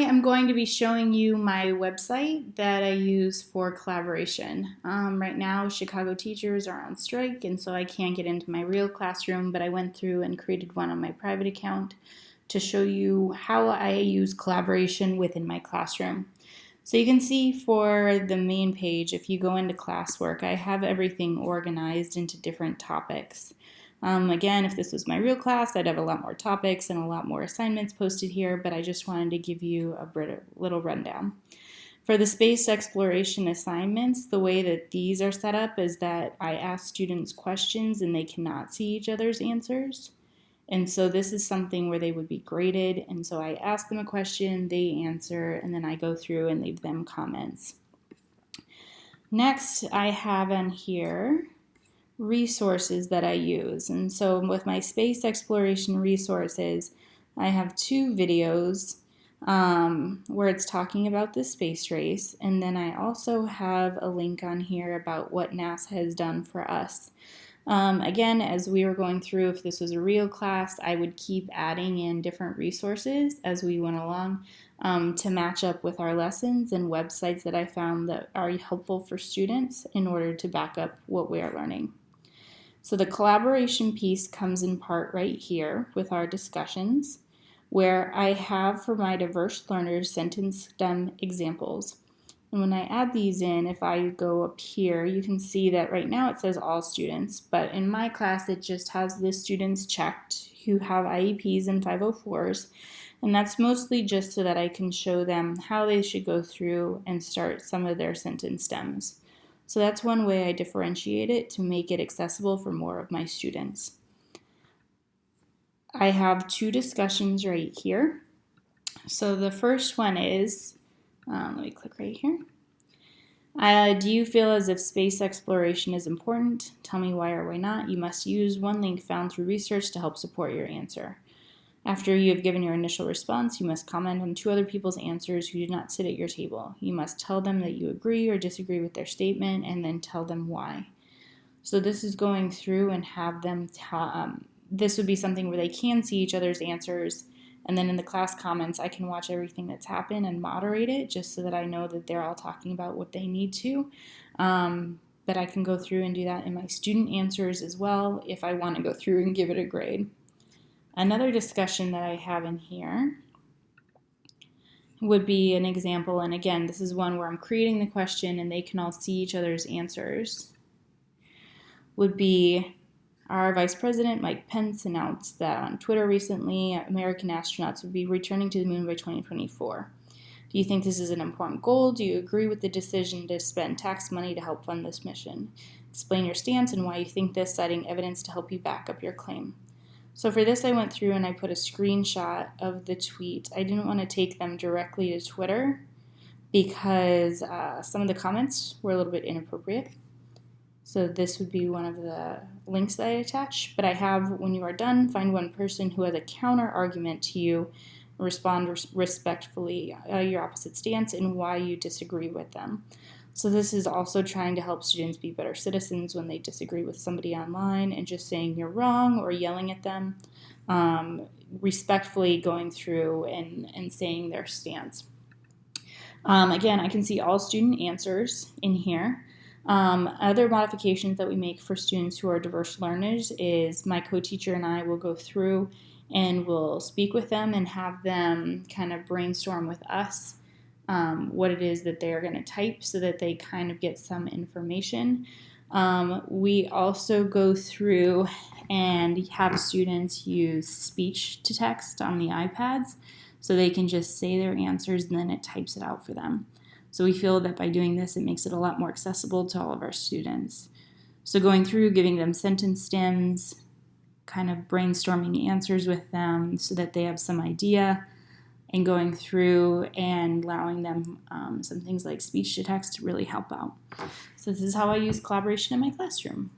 am going to be showing you my website that I use for collaboration. Right now, Chicago teachers are on strike, and so I can't get into my real classroom, but I went through and created one on my private account to show you how I use collaboration within my classroom. So you can see for the main page, if you go into classwork, I have everything organized into different topics. Again, if this was my real class, I'd have a lot more topics and a lot more assignments posted here, but I just wanted to give you a little rundown. For the space exploration assignments, the way that these are set up is that I ask students questions and they cannot see each other's answers. And so this is something where they would be graded. And so I ask them a question, they answer, and then I go through and leave them comments. Next, I have on here resources that I use. And so with my space exploration resources, I have 2 videos where it's talking about the space race. And then I also have a link on here about what NASA has done for us. Again, as we were going through, if this was a real class, I would keep adding in different resources as we went along to match up with our lessons and websites that I found that are helpful for students in order to back up what we are learning. So the collaboration piece comes in part right here with our discussions, where I have for my diverse learners sentence stem examples. And when I add these in, if I go up here, you can see that right now it says all students, but in my class it just has the students checked who have IEPs and 504s, and that's mostly just so that I can show them how they should go through and start some of their sentence stems. So that's one way I differentiate it to make it accessible for more of my students. I have 2 discussions right here. So the first one is, let me click right here. Do you feel as if space exploration is important? Tell me why or why not. You must use one link found through research to help support your answer. After you have given your initial response, you must comment on 2 other people's answers who did not sit at your table. You must tell them that you agree or disagree with their statement and then tell them why. So this is going through and have them, this would be something where they can see each other's answers, and then in the class comments, I can watch everything that's happened and moderate it just so that I know that they're all talking about what they need to. But I can go through and do that in my student answers as well if I want to go through and give it a grade. Another discussion that I have in here would be an example, and again, this is one where I'm creating the question and they can all see each other's answers, would be our Vice President Mike Pence announced that on Twitter recently American astronauts would be returning to the moon by 2024. Do you think this is an important goal? Do you agree with the decision to spend tax money to help fund this mission? Explain your stance and why you think this, citing evidence to help you back up your claim. So for this, I went through and I put a screenshot of the tweet. I didn't want to take them directly to Twitter because some of the comments were a little bit inappropriate. So this would be one of the links that I attach. But I have, when you are done, find one person who has a counter argument to you, respond respectfully your opposite stance and why you disagree with them. So this is also trying to help students be better citizens when they disagree with somebody online and just saying you're wrong or yelling at them, respectfully going through and saying their stance. Again, I can see all student answers in here. Other modifications that we make for students who are diverse learners is my co-teacher and I will go through and we'll speak with them and have them kind of brainstorm with us what it is that they're going to type so that they kind of get some information. We also go through and have students use speech to text on the iPads so they can just say their answers and then it types it out for them. So we feel that by doing this, it makes it a lot more accessible to all of our students. So going through, giving them sentence stems, kind of brainstorming answers with them so that they have some idea, and going through and allowing them some things like speech to text to really help out. So this is how I use collaboration in my classroom.